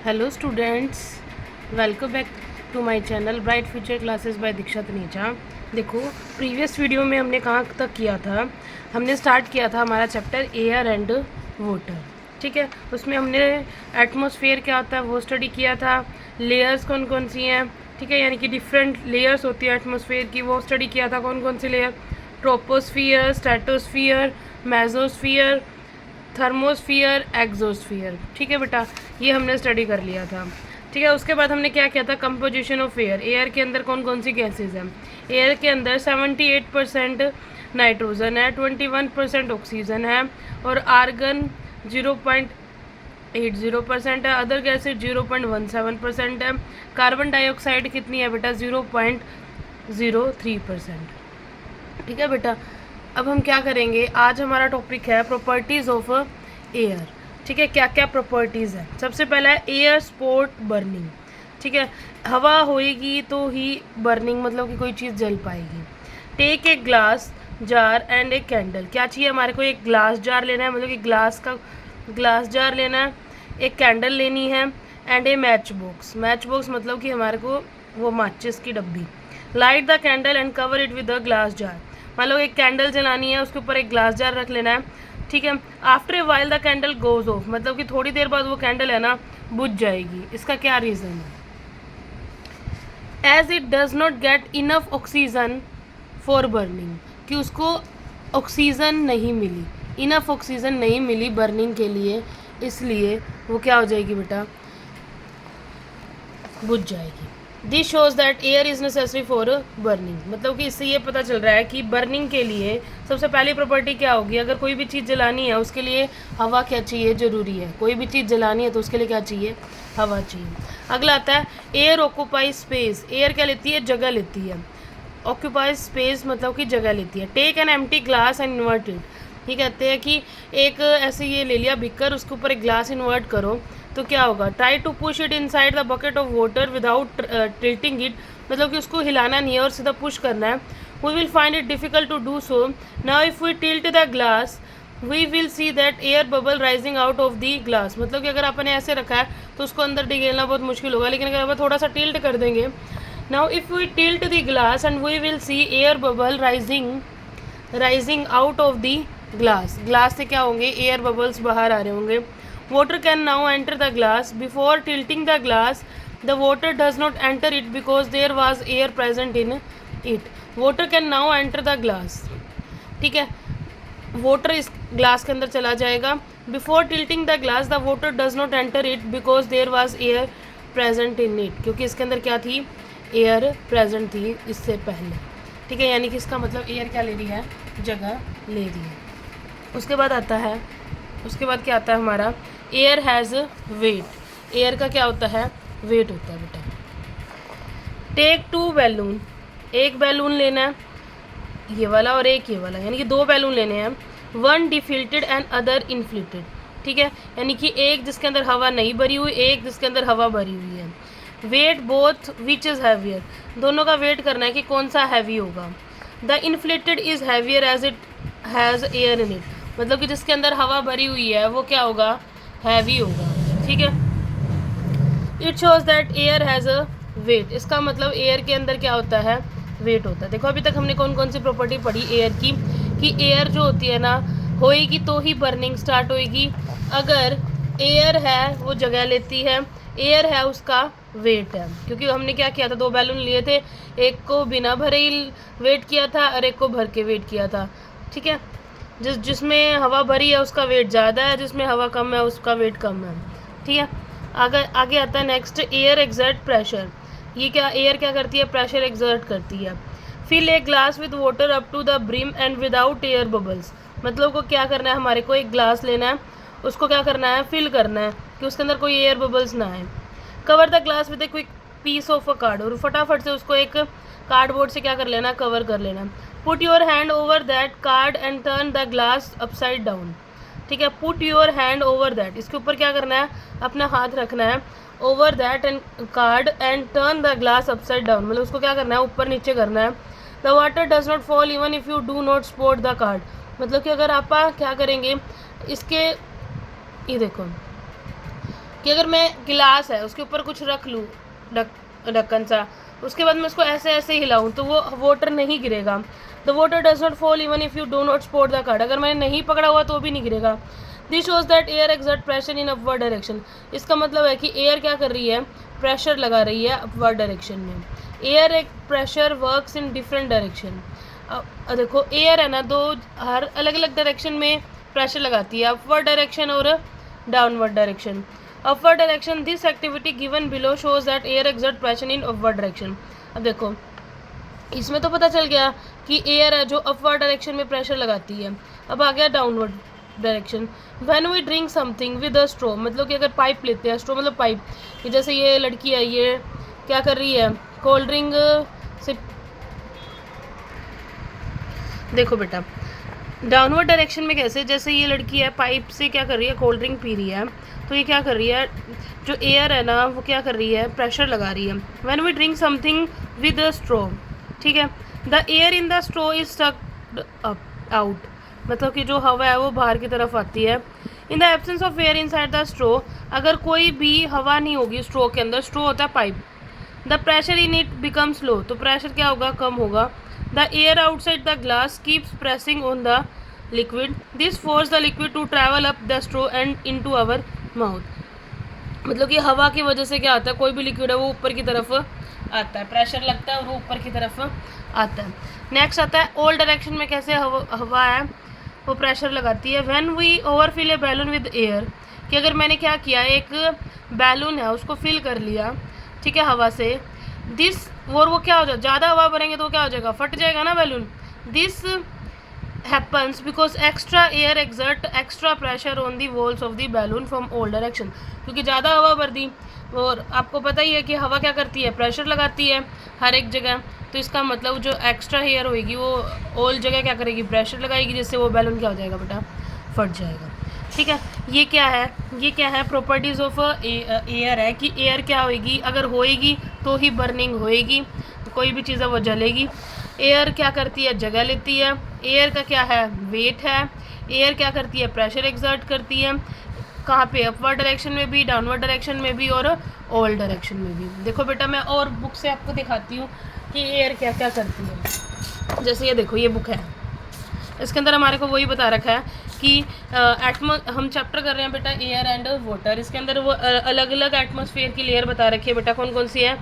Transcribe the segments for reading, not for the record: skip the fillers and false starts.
Hello students, welcome back to my channel Bright Future Classes by Diksha Taneja. देखो, previous video में हमने कहाँ तक किया था। हमने स्टार्ट किया था हमारा चैप्टर एयर एंड वाटर। ठीक है, उसमें हमने एटमॉस्फेयर क्या होता है वो स्टडी किया था। लेयर्स कौन कौन सी हैं, ठीक है, यानी कि डिफरेंट लेयर्स होती है एटमॉस्फेयर की, वो स्टडी किया था। कौन कौन सी layer? Troposphere, stratosphere, mesosphere, thermosphere, exosphere. ठीक है बेटा, ये हमने स्टडी कर लिया था। ठीक है, उसके बाद हमने क्या किया था? Composition of air. एयर के अंदर कौन कौन सी गैसेज हैं? एयर के अंदर 78% नाइट्रोजन है, 21% ऑक्सीजन है और आर्गन 0.80% है। अदर गैसेज 0.17% है। कार्बन डाइऑक्साइड कितनी है बेटा? 0.03%। ठीक है बेटा, अब हम क्या करेंगे? आज हमारा टॉपिक है प्रॉपर्टीज़ ऑफ एयर। ठीक है, क्या क्या प्रॉपर्टीज़ है? सबसे पहला है एयर स्पोर्ट बर्निंग। ठीक है, हवा होएगी तो ही बर्निंग, मतलब कि कोई चीज़ जल पाएगी। Take a glass jar and a candle. क्या चाहिए हमारे को? एक ग्लास जार लेना है, मतलब कि ग्लास जार लेना है, एक कैंडल लेनी है and A match box. Match box मतलब कि हमारे को वो माचिस की डब्बी। Light the candle and cover it with the glass jar. मान लो एक कैंडल जलानी है, उसके ऊपर एक ग्लास जार रख लेना है। ठीक है, after a while the candle goes off, मतलब कि थोड़ी देर बाद वो कैंडल है ना बुझ जाएगी। इसका क्या रीज़न है? As it does not get enough oxygen for burning, कि उसको ऑक्सीजन नहीं मिली, इनफ ऑक्सीजन नहीं मिली बर्निंग के लिए, इसलिए वो क्या हो जाएगी बेटा? बुझ जाएगी। This shows that air is necessary for burning, मतलब कि इससे ये पता चल रहा है कि बर्निंग के लिए सबसे पहली प्रॉपर्टी क्या होगी? अगर कोई भी चीज़ जलानी है उसके लिए हवा क्या चाहिए? ज़रूरी है। कोई भी चीज़ जलानी है तो उसके लिए क्या चाहिए? हवा चाहिए। अगला आता है एयर ऑक्यूपाई स्पेस। एयर क्या लेती है? जगह लेती है। ऑक्यूपाई स्पेस मतलब कि जगह लेती है। Take an empty glass and invert it. ये कहते हैं कि एक ऐसे ये ले लिया बिकर, उसके ऊपर एक ग्लास इन्वर्ट करो तो क्या होगा? Try to push it inside the bucket of water without tilting it, मतलब कि उसको हिलाना नहीं है और सीधा पुश करना है। We will find it difficult to do so. Now if we tilt the glass we will see that air bubble rising out of the glass, मतलब कि अगर आपने ऐसे रखा है तो उसको अंदर डिगेलना बहुत मुश्किल होगा, लेकिन अगर आप थोड़ा सा टिल्ट कर देंगे। Now if we tilt the glass and we will see air bubble rising out of the glass से क्या होंगे? एयर बबल्स बाहर आ रहे होंगे। Water can now enter the glass. Before tilting the glass, the water does not enter it because there was air present in it. Water can now enter the glass. ठीक है, water इस glass के अंदर चला जाएगा। Before tilting the glass, the water does not enter it because there was air present in it. क्योंकि इसके अंदर क्या थी? एयर प्रेजेंट थी इससे पहले। ठीक है, यानी कि इसका मतलब एयर क्या ले रही है? जगह ले रही है। उसके बाद क्या आता है हमारा? Air has wait. एयर का क्या होता है? वेट होता है बेटा। Take two balloon. एक बैलून लेना है, ये वाला और एक ये वाला, यानी कि दो बैलून लेने हैं। One deflated and other inflated. ठीक है, यानी कि एक जिसके अंदर हवा नहीं भरी हुई, एक जिसके अंदर हवा भरी हुई है। Weight both which is heavier, दोनों का वेट करना है कि कौन सा हैवी होगा। The inflated is heavier as it has air in it, मतलब कि जिसके अंदर हवा भरी हुई है वो क्या होगा? हैवी होगा। ठीक है, it shows that air has a weight, इसका मतलब एयर के अंदर क्या होता है? वेट होता है। देखो, अभी तक हमने कौन कौन सी प्रॉपर्टी पढ़ी एयर की, कि एयर जो होती है ना होएगी तो ही बर्निंग स्टार्ट होएगी। अगर एयर है वो जगह लेती है, एयर है उसका वेट है। क्योंकि हमने क्या किया था? दो बैलून लिए थे, एक को बिना भरे ही वेट किया था और एक को भर के वेट किया था। ठीक है, जिसमें हवा भरी है उसका वेट ज़्यादा है, जिसमें हवा कम है उसका वेट कम है। ठीक है, आगे आता है नेक्स्ट एयर एक्सर्ट प्रेशर। ये क्या? एयर क्या करती है? प्रेशर एक्सर्ट करती है। Fill a glass with water up to the brim and without air bubbles, मतलब को क्या करना है? हमारे को एक ग्लास लेना है, उसको क्या करना है? फिल करना है कि उसके अंदर कोई एयर बबल्स ना आए। Cover the glass with a quick piece of a card, और फटाफट से उसको एक कार्डबोर्ड से क्या कर लेना? कवर कर लेना। Put your hand over that card and turn the glass upside down. ठीक है, put your hand over that, इसके ऊपर क्या करना है? अपना हाथ रखना है। Over that and card and turn the glass upside down, मतलब उसको क्या करना है? ऊपर नीचे करना है। The water does not fall even if you do not support the card, मतलब कि अगर आप क्या करेंगे इसके, ये देखो कि अगर मैं गिलास है उसके ऊपर कुछ रख लूँ, ढक्कन सा, उसके बाद मैं उसको ऐसे ऐसे हिलाऊं तो वो वाटर नहीं गिरेगा। The water does not fall even if you do not support the card, अगर मैंने नहीं पकड़ा हुआ तो भी नहीं गिरेगा। This shows that air exert pressure in upward direction, इसका मतलब है कि एयर क्या कर रही है, प्रेशर लगा रही है अपवर्ड डायरेक्शन में। एयर एक pressure works in different direction. देखो एयर है ना, दो हर अलग अलग डायरेक्शन में प्रेशर लगाती है, अपवर्ड डायरेक्शन और downward direction. Upward direction, this activity given below shows that air exert pressure in upward direction. अब देखो इसमें तो पता चल गया कि एयर है जो अपवर्ड डायरेक्शन में प्रेशर लगाती है। अब आ गया downward direction. When we drink something with a straw, मतलब कि अगर पाइप लेते हैं, स्ट्रॉ मतलब पाइप, कि जैसे ये लड़की है, ये क्या कर रही है, कोल्ड ड्रिंक से, देखो बेटा डाउनवर्ड डायरेक्शन में कैसे, जैसे ये लड़की है पाइप से क्या कर रही है, कोल्ड ड्रिंक पी रही है, तो ये क्या कर रही है, जो एयर है ना वो क्या कर रही है, प्रेशर लगा रही है। When we drink something with a straw, ठीक है, the air in the straw is sucked out, मतलब कि जो हवा है वो बाहर की तरफ आती है। In the absence of air inside the straw, अगर कोई भी हवा नहीं होगी स्ट्रॉ के अंदर, स्ट्रॉ होता है pipe, the pressure in it becomes low, तो प्रेशर क्या होगा, कम होगा। The air outside the glass keeps pressing on the liquid, this force the liquid to travel up the straw and into our mouth, मतलब कि हवा की वजह से क्या आता है, कोई भी लिक्विड है वो ऊपर की तरफ आता है, प्रेशर लगता है और वो ऊपर की तरफ आता है। नेक्स्ट आता है ऑल डायरेक्शन में कैसे हवा है वो प्रेशर लगाती है। When we overfill a balloon with air, कि अगर मैंने क्या किया, एक बैलून है उसको फिल कर लिया, ठीक है, हवा से, दिस, और वो क्या हो जाए, ज़्यादा हवा भरेंगे तो क्या हो जाएगा, फट जाएगा ना balloon. This happens because extra air exert extra pressure on the walls of the balloon from all direction, क्योंकि ज़्यादा हवा भर दी, और आपको पता ही है कि हवा क्या करती है, प्रेशर लगाती है हर एक जगह, तो इसका मतलब जो एक्स्ट्रा एयर होगी वो ऑल जगह क्या करेगी, प्रेशर लगाएगी, जिससे वो बैलून क्या हो जाएगा बेटा, फट जाएगा। ठीक है, ये क्या है, ये क्या है, प्रॉपर्टीज़ ऑफ एयर है कि एयर क्या होएगी, अगर होएगी तो ही बर्निंग होएगी, कोई भी चीज़ है वो जलेगी। एयर क्या करती है, जगह लेती है। एयर का क्या है, वेट है। एयर क्या करती है, प्रेशर एक्सर्ट करती है, कहाँ पे, अपवर्ड डायरेक्शन में भी, डाउनवर्ड डायरेक्शन में भी और ऑल डायरेक्शन में भी। देखो बेटा मैं और बुक से आपको दिखाती हूँ कि एयर क्या क्या करती है। जैसे ये देखो, ये बुक है, इसके अंदर हमारे को वही बता रखा है कि हम चैप्टर कर रहे हैं बेटा एयर एंड वाटर, इसके अंदर वो अलग अलग एटमॉस्फेयर की लेयर बता रखी है बेटा, कौन कौन सी है,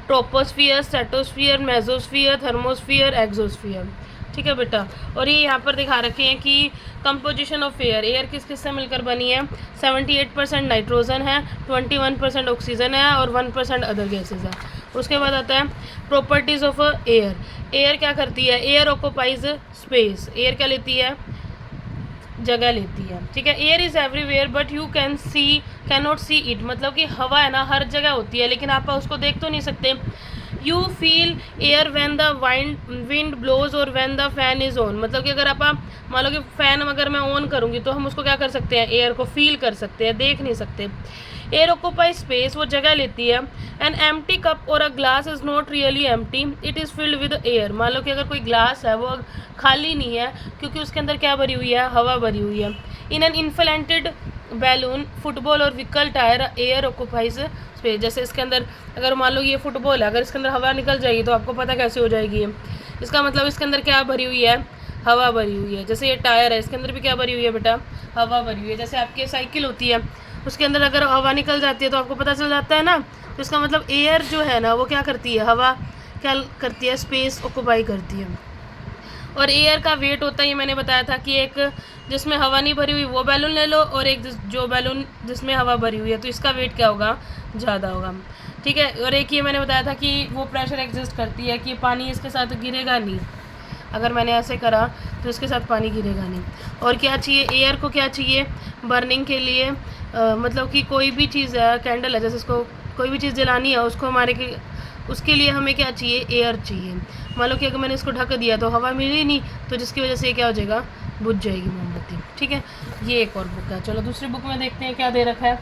troposphere, stratosphere, mesosphere, thermosphere, exosphere. ठीक है बेटा, और ये यहाँ पर दिखा रखे हैं कि कंपोजिशन ऑफ एयर, एयर किस किस से मिलकर बनी है, 78% नाइट्रोजन है, 21% ऑक्सीजन है और 1% अदर गैसेज है। उसके बाद आता है प्रॉपर्टीज़ ऑफ एयर। एयर क्या करती है, एयर ऑक्यूपाइज स्पेस, एयर क्या लेती है, जगह लेती है। ठीक है, air is everywhere but you can not see it, मतलब कि हवा है ना हर जगह होती है लेकिन आप उसको देख तो नहीं सकते। You feel air when the wind blows और when the fan is on, मतलब कि अगर आप मान लो कि फ़ैन अगर मैं ऑन करूँगी तो हम उसको क्या कर सकते हैं, एयर को फील कर सकते हैं, देख नहीं सकते। एयर ऑक्यूपाई स्पेस, वो जगह लेती है। एन एम्प्टी कप और a glass is not really empty, it is filled with air, मान लो कि अगर कोई ग्लास है वो खाली नहीं है क्योंकि उसके अंदर क्या भरी हुई है, हवा भरी हुई है। In an inflated balloon, football और vehicle tyre, air occupies space, जैसे इसके अंदर अगर मान लो ये फुटबॉल है, अगर इसके अंदर हवा निकल जाएगी तो आपको पता कैसे हो जाएगी, इसका मतलब इसके अंदर क्या भरी हुई है, हवा भरी हुई है। जैसे ये टायर है, इसके अंदर भी क्या भरी हुई है बेटा, हवा भरी हुई है। जैसे आपकी साइकिल होती है, उसके अंदर अगर हवा निकल जाती है तो आपको पता चल जाता है ना, तो इसका मतलब एयर जो है ना वो क्या करती है, हवा क्या करती है, स्पेस ऑक्यूपाई करती है। और एयर का वेट होता है, ये मैंने बताया था कि एक जिसमें हवा नहीं भरी हुई वो बैलून ले लो और एक जो बैलून जिसमें हवा भरी हुई है, तो इसका वेट क्या होगा, ज़्यादा होगा। ठीक है, और एक ये मैंने बताया था कि वो प्रेशर एग्जिस्ट करती है कि पानी इसके साथ गिरेगा नहीं, अगर मैंने ऐसे करा तो इसके साथ पानी गिरेगा नहीं। और क्या चाहिए, एयर को क्या चाहिए बर्निंग के लिए, मतलब कि कोई भी चीज़ है, कैंडल है, जैसे इसको कोई भी चीज़ जलानी है उसको उसके लिए हमें क्या चाहिए, एयर चाहिए। मान लो कि अगर मैंने इसको ढक दिया तो हवा मिली नहीं, तो जिसकी वजह से ये क्या हो जाएगा, बुझ जाएगी मोमबत्ती। ठीक है, ये एक और बुक है। चलो दूसरी बुक में देखते हैं क्या दे रखा है।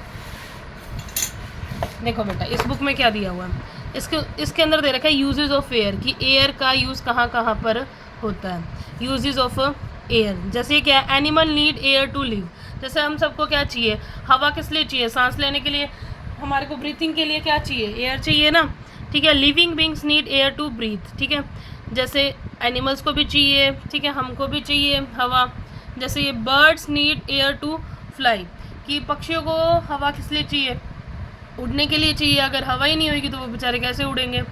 देखो बेटा इस बुक में क्या दिया हुआ है, इसके अंदर दे रखा है यूजेस ऑफ एयर, कि एयर का यूज़ कहाँ कहाँ पर होता है। Uses of air. जैसे ये क्या है, animal need air to live. जैसे हम सबको क्या चाहिए, हवा किस लिए चाहिए, सांस लेने के लिए, हमारे को ब्रीथिंग के लिए क्या चाहिए, एयर चाहिए ना, ठीक है। Living beings need air to breathe, ठीक है। जैसे एनिमल्स को भी चाहिए, ठीक है, हमको भी चाहिए हवा। जैसे ये birds need air to fly, कि पक्षियों को हवा किस लिए चाहिए, उड़ने के लिए चाहिए। अगर हवा ही नहीं होगी तो वो बेचारे कैसे उड़ेंगे,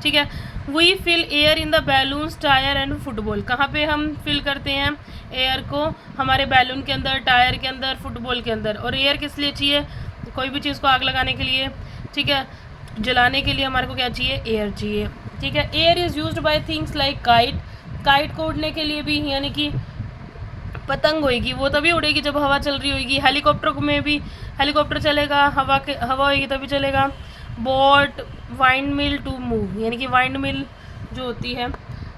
ठीक है। We fill air in the balloons tyre and football, कहाँ पे हम फिल करते हैं एयर को, हमारे बैलून के अंदर, टायर के अंदर, फुटबॉल के अंदर। और एयर किस लिए चाहिए, कोई भी चीज़ को आग लगाने के लिए, ठीक है, जलाने के लिए हमारे को क्या चाहिए, एयर चाहिए, ठीक है। Air is used by things like kite, kite को उड़ने के लिए भी, यानी कि पतंग होएगी वो तभी उड़ेगी जब हवा चल रही होगी। हेलीकॉप्टर में भी, हेलीकॉप्टर चलेगा हवा होएगी तभी चलेगा। Boat, windmill to move, यानी कि वाइंड मिल जो होती है,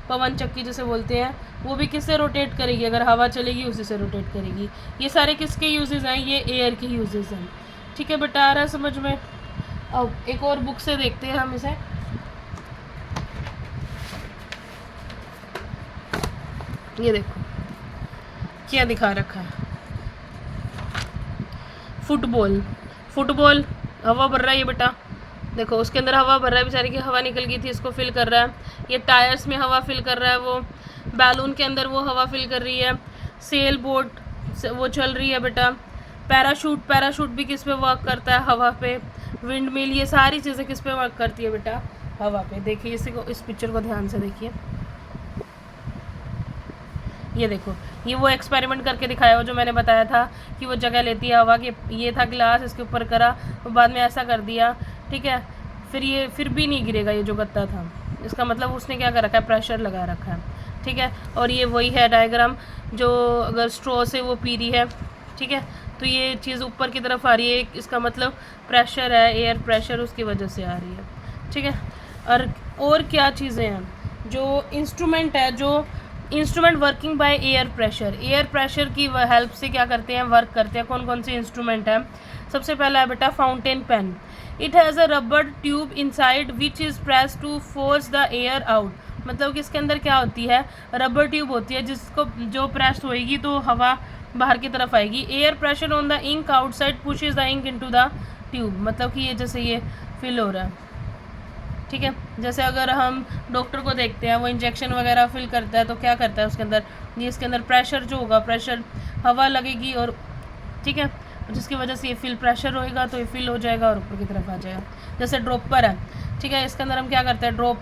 पवन चक्की जिसे बोलते हैं, वो भी किससे रोटेट करेगी, अगर हवा चलेगी उसी से रोटेट करेगी। ये सारे किसके यूजेस हैं, ये एयर के यूजेस हैं, ठीक है बेटा, आ रहा है समझ में। अब एक और बुक से देखते हैं हम इसे। ये देखो क्या दिखा रखा है, फुटबॉल, फुटबॉल हवा भर रहा है ये बेटा, देखो उसके अंदर हवा भर रहा है, बेचारे की हवा निकल गई थी, इसको फिल कर रहा है। ये टायर्स में हवा फिल कर रहा है, वो बैलून के अंदर वो हवा फिल कर रही है। सेल बोट वो चल रही है बेटा। पैराशूट, पैराशूट भी किस पे वर्क करता है, हवा पे। विंड मिल, ये सारी चीज़ें किस पे वर्क करती है बेटा, हवा पे। देखिए इसी को, इस पिक्चर को ध्यान से देखिए, ये देखो, ये वो एक्सपेरिमेंट करके दिखाया हो जो मैंने बताया था कि वो जगह लेती है हवा की। ये था गिलास, इसके ऊपर करा, तो बाद में ऐसा कर दिया, ठीक है। फिर भी नहीं गिरेगा ये जो गत्ता था, इसका मतलब उसने क्या कर रखा है, प्रेशर लगा रखा है, ठीक है। और ये वही है डायग्राम जो अगर स्ट्रॉ से वो पी रही है, ठीक है, तो ये चीज़ ऊपर की तरफ आ रही है, इसका मतलब प्रेशर है, एयर प्रेशर उसकी वजह से आ रही है, ठीक है। और क्या चीज़ें हैं, जो इंस्ट्रूमेंट है, जो instrument working by air pressure, air pressure की हेल्प से क्या करते हैं, वर्क करते हैं। कौन कौन से इंस्ट्रूमेंट हैं, सबसे पहला है बेटा fountain pen. It has a rubber tube inside which is press to force the air out, मतलब कि इसके अंदर क्या होती है, रबर ट्यूब होती है, जिसको जो प्रेस होएगी तो हवा बाहर की तरफ आएगी। Air pressure on the ink outside pushes the ink into the tube, मतलब कि ये जैसे ये फिल हो रहा है, ठीक है। जैसे अगर हम डॉक्टर को देखते हैं, वो इंजेक्शन वगैरह फिल करता है तो क्या करता है उसके अंदर, ये इसके अंदर प्रेशर जो होगा, प्रेशर हवा लगेगी और, ठीक है, जिसकी वजह से ये फिल प्रेशर होएगा तो ये फिल हो जाएगा और ऊपर की तरफ आ जाएगा। जैसे ड्रॉपर है, ठीक है, इसके अंदर हम क्या करते हैं, ड्रॉप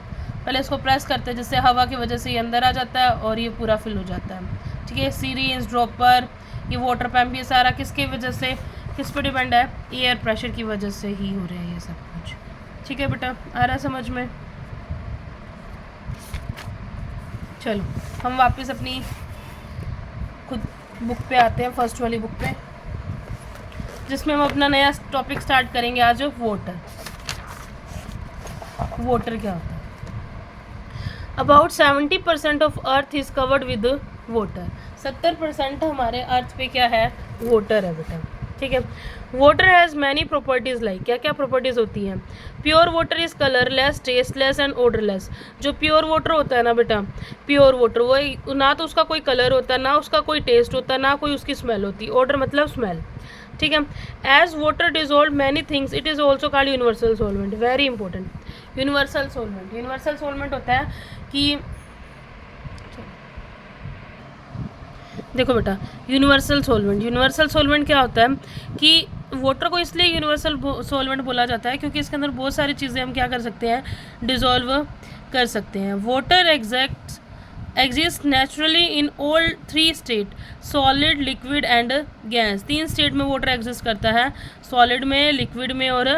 पहले इसको प्रेस करते हैं, जिससे हवा की वजह से ये अंदर आ जाता है और ये पूरा फिल हो जाता है, ठीक है। सीरीज, ड्रॉपर, ये वाटर पैम्प, ये सारा किसकी वजह से, किस पे डिपेंड है, एयर प्रेशर की वजह से ही हो रहा है ये सब कुछ, ठीक है बेटा, आ रहा है समझ में। चलो हम वापस अपनी खुद बुक पे आते हैं, फर्स्ट वाली बुक पे, जिसमें हम अपना नया टॉपिक स्टार्ट करेंगे आज, वाटर। वाटर क्या होता है, about 70% of earth is covered with water, 70% हमारे अर्थ पे क्या है, वाटर है बेटा, ठीक है। Water has many properties, like क्या क्या प्रॉपर्टीज़ होती हैं। Pure water is colourless, tasteless and odourless. जो प्योर वाटर होता है ना बेटा, प्योर वाटर वो ना तो उसका कोई कलर होता है, ना उसका कोई टेस्ट होता है, ना कोई उसकी स्मेल होती है। ओडर मतलब स्मेल, ठीक है। As water dissolve many things it is also called universal solvent, very important. Universal solvent, universal solvent होता है कि, देखो बेटा, यूनिवर्सल सोलवेंट, यूनिवर्सल सोलवेंट क्या होता है कि वाटर को इसलिए यूनिवर्सल सोलवेंट बोला जाता है क्योंकि इसके अंदर बहुत सारी चीज़ें हम क्या कर सकते हैं, डिज़ोल्व कर सकते हैं। Water exist naturally in all 3 state, solid, liquid and gas. 3 state में वाटर एग्जिस्ट करता है, सॉलिड में, लिक्विड में और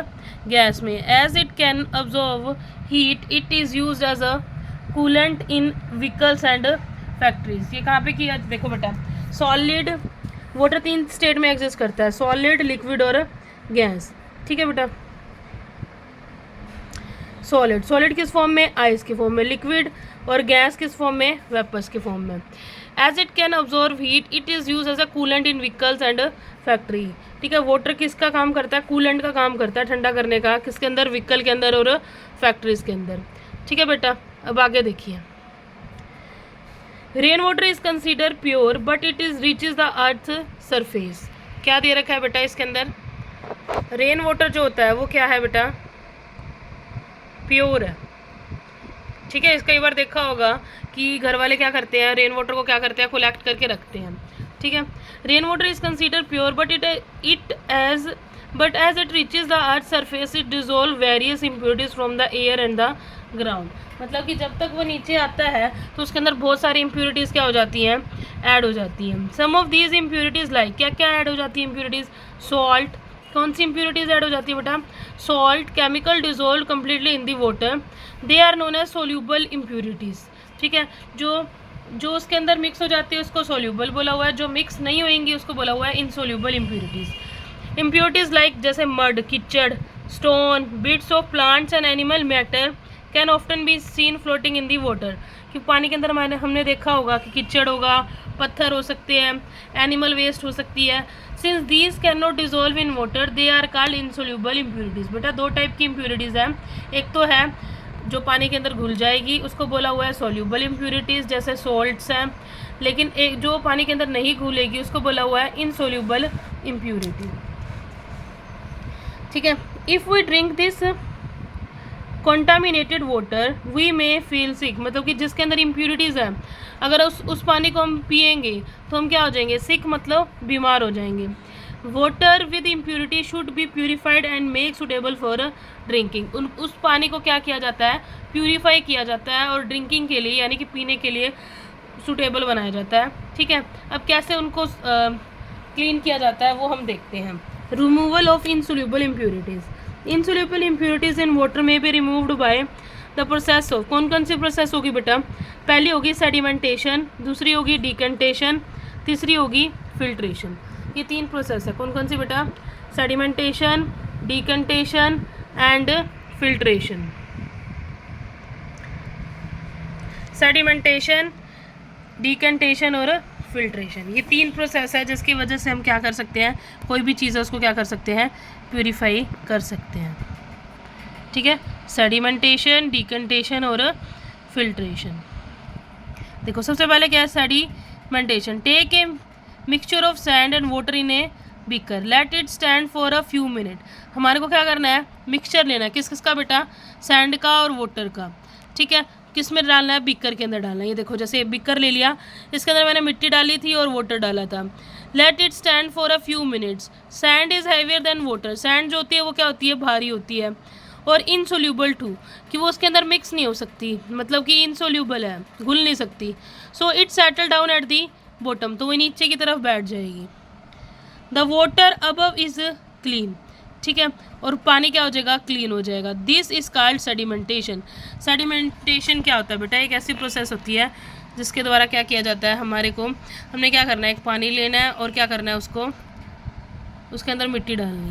गैस में। As it can absorb heat it is use as a coolant in vehicles and factories. ये कहाँ पे किया, देखो बेटा, सॉलिड वाटर 3 स्टेट में एग्जिस्ट करता है, सॉलिड, लिक्विड और गैस, ठीक है बेटा। सॉलिड, सॉलिड किस फॉर्म में, आइस के फॉर्म में। लिक्विड और गैस किस फॉर्म में, वेपर्स के फॉर्म में। As it can absorb heat it is use as a coolant in vehicles and factory, ठीक है। वाटर किसका काम करता है, कूलेंट का काम करता है, ठंडा करने का, किसके अंदर, व्हीकल के अंदर और फैक्ट्रीज के अंदर, ठीक है बेटा। अब आगे देखिए, rain water is consider pure but it is reaches the earth surface. क्या दे रखा है बेटा इसके अंदर? रेन वाटर जो होता है वो क्या है बेटा? प्योर है। ठीक है, इस कई बार देखा होगा कि घर वाले क्या करते हैं, रेन वाटर को क्या करते हैं, कलेक्ट करके रखते हैं। ठीक है, rain water is consider pure but as it reaches the earth surface it dissolve various impurities from the air and the ground. मतलब कि जब तक वो नीचे आता है तो उसके अंदर बहुत सारी इम्प्योरिटीज़ क्या हो जाती हैं, ऐड हो जाती हैं। सम ऑफ दीज इम्प्योरिटीज़ लाइक, क्या क्या ऐड हो जाती है इम्प्योरिटीज़? सॉल्ट। कौन सी इम्प्योरिटीज़ ऐड हो जाती है बेटा? Salt, chemical dissolve completely in the water, they are known as soluble impurities. ठीक है, जो उसके अंदर मिक्स हो जाती है उसको सोल्यूबल बोला हुआ है, जो मिक्स नहीं होएंगी उसको बोला हुआ है इनसोल्यूबल इम्प्योरिटीज़। इम्प्योरिटीज़ लाइक जैसे मड, कीचड़, stone, bits of plants and animal matter can often be seen floating in the water. कि पानी के अंदर हमने देखा होगा कि कीचड़ होगा, पत्थर हो सकते हैं, एनिमल वेस्ट हो सकती है। Since these can not dissolve in water they are called insoluble impurities. बेटा दो टाइप की इम्प्योरिटीज़ हैं, एक तो है जो पानी के अंदर घुल जाएगी उसको बोला हुआ है सोल्यूबल इम्प्योरिटीज़ जैसे सॉल्ट्स हैं, लेकिन एक जो पानी के अंदर नहीं घुलेगी उसको बोला हुआ है इनसोल्यूबल इम्प्योरिटी। ठीक है, if we drink this contaminated water we may feel sick. मतलब कि जिसके अंदर इम्प्योरिटीज़ हैं, अगर उस पानी को हम पिएंगे तो हम क्या हो जाएंगे? सिक, मतलब बीमार हो जाएंगे। Water with impurity should be purified and make suitable for drinking. उस पानी को क्या किया जाता है? प्यूरिफाई किया जाता है और ड्रिंकिंग के लिए यानी कि पीने के लिए सुटेबल बनाया जाता है। ठीक है, अब कैसे उनको क्लीन किया जाता है वो हम देखते हैं। Removal of insoluble impurities. Insoluble impurities in water में be removed by the process of, कौन कौन सी प्रोसेस होगी बेटा? पहली होगी सेडिमेंटेशन, दूसरी होगी डिकंटेशन, तीसरी होगी फिल्ट्रेशन। ये तीन प्रोसेस है, कौन कौन सी बेटा? Sedimentation, decantation and filtration. Sedimentation, decantation और फिल्ट्रेशन, ये तीन प्रोसेस है जिसकी वजह से हम क्या कर सकते हैं, कोई भी चीज़ है उसको क्या कर सकते हैं? प्यूरिफाई कर सकते हैं। ठीक है, सेडिमेंटेशन, डिकंटेशन और फिल्ट्रेशन। देखो सबसे पहले क्या है? Sedimentation. Take a mixture of sand and water in a beaker, let it stand for a few minute. हमारे को क्या करना है? मिक्सचर लेना है, किस किस का बेटा? सैंड का और वाटर का। ठीक है, किस में डालना है? बीकर के अंदर डालना है। ये देखो जैसे बीकर ले लिया, इसके अंदर मैंने मिट्टी डाली थी और वाटर डाला था। Late it stand for a few minutes. Sand is heavier than water. Sand जो होती है वो क्या होती है? भारी होती है। और इनसोल्यूबल टू, कि वो उसके अंदर मिक्स नहीं हो सकती, मतलब कि इनसोल्यूबल है, घुल नहीं सकती। So it settle down at the bottom, तो वो नीचे की तरफ बैठ जाएगी। The water above is clean. ठीक है, और पानी क्या हो जाएगा? क्लीन हो जाएगा। This is called sedimentation. Sedimentation क्या होता है बेटा? एक ऐसी प्रोसेस होती है जिसके द्वारा क्या किया जाता है, हमने क्या करना है? एक पानी लेना है और क्या करना है? उसके अंदर मिट्टी डालनी है।